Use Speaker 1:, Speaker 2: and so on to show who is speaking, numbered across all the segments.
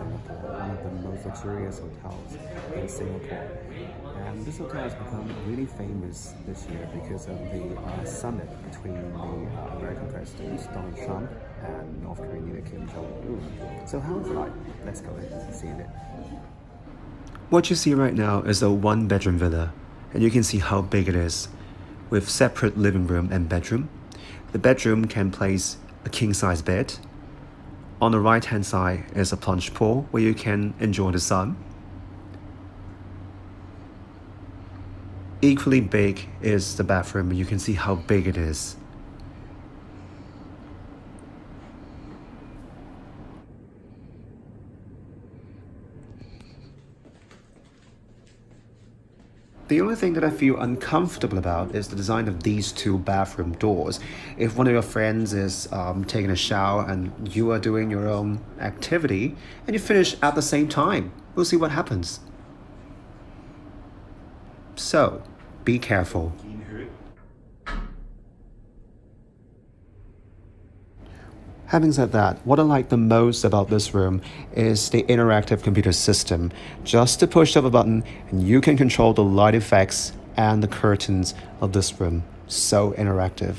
Speaker 1: Singapore, one of the most luxurious hotels in Singapore. And this hotel has become really famous this year because of the summit between the American President Donald Trump and North Korean leader Kim Jong-un. So how is it like? Let's go and see it.
Speaker 2: What you see right now is a one-bedroom villa, and you can see how big it is, with separate living room and bedroom. The bedroom can place a king-size bed. On the right-hand side is a plunge pool where you can enjoy the sun. Equally big is the bathroom. You can see how big it is. The only thing that I feel uncomfortable about is the design of these two bathroom doors. If one of your friends is taking a shower and you are doing your own activity and you finish at the same time, we'll see what happens. So, be careful. Having said that, what I like the most about this room is the interactive computer system. Just to push of a button and you can control the light effects and the curtains of this room. So interactive.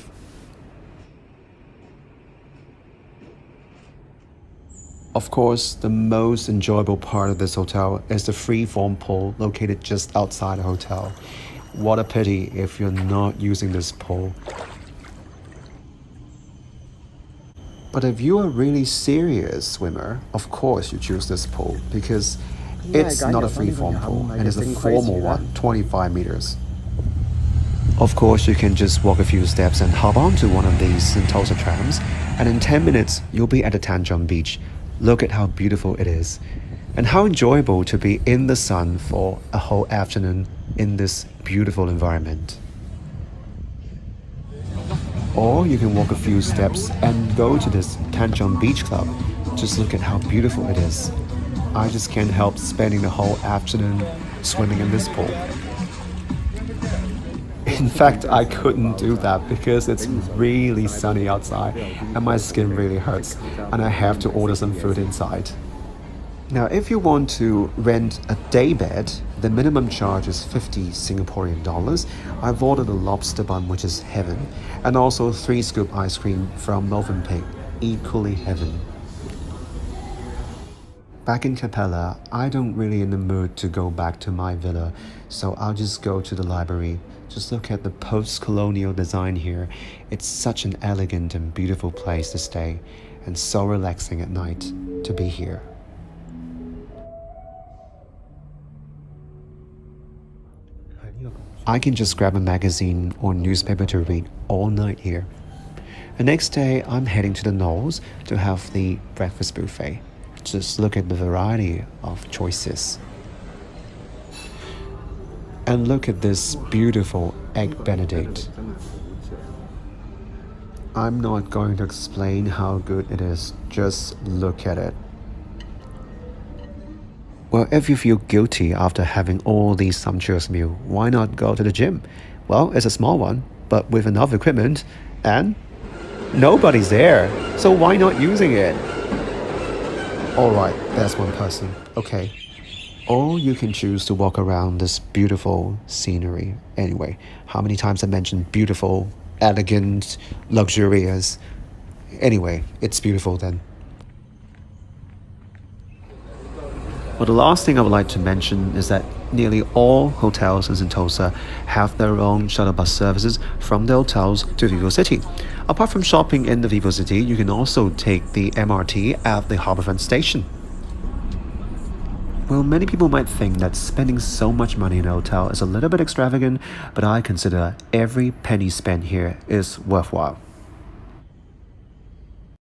Speaker 2: Of course, the most enjoyable part of this hotel is the free-form pool located just outside the hotel. What a pity if you're not using this pool. But if you are a really serious swimmer, of course you choose this pool because it's not a free-form pool and it's a formal one, 25 meters. Of course, you can just walk a few steps and hop onto one of these Sentosa trams, and in 10 minutes you'll be at the Tanjong Beach. Look at how beautiful it is and how enjoyable to be in the sun for a whole afternoon in this beautiful environment. Or you can walk a few steps and go to this Tanjong Beach Club. Just look at how beautiful it is. I just can't help spending the whole afternoon swimming in this pool. In fact, I couldn't do that because it's really sunny outside and my skin really hurts and I have to order some food inside. Now, if you want to rent a day bed, the minimum charge is 50 Singaporean dollars. I've ordered a lobster bun, which is heaven, and also 3 scoop ice cream from Pig, equally heaven. Back in Capella, I don't really in the mood to go back to my villa, so I'll just go to the library. Just look at the post-colonial design here. It's such an elegant and beautiful place to stay, and so relaxing at night to be here. I can just grab a magazine or newspaper to read all night here. The next day, I'm heading to the Knolls to have the breakfast buffet. Just look at the variety of choices. And look at this beautiful egg benedict. I'm not going to explain how good it is, just look at it. Well, if you feel guilty after having all these sumptuous meals, why not go to the gym? Well, it's a small one, but with enough equipment, and nobody's there, so why not using it? Alright, that's one person. Okay. Or you can choose to walk around this beautiful scenery. Anyway, how many times I mentioned beautiful, elegant, luxurious? Anyway, it's beautiful then. Well, the last thing I would like to mention is that nearly all hotels in Sentosa have their own shuttle bus services from the hotels to VivoCity. Apart from shopping in the VivoCity, you can also take the MRT at the Harbourfront station. Well, many people might think that spending so much money in a hotel is a little bit extravagant, but I consider every penny spent here is worthwhile.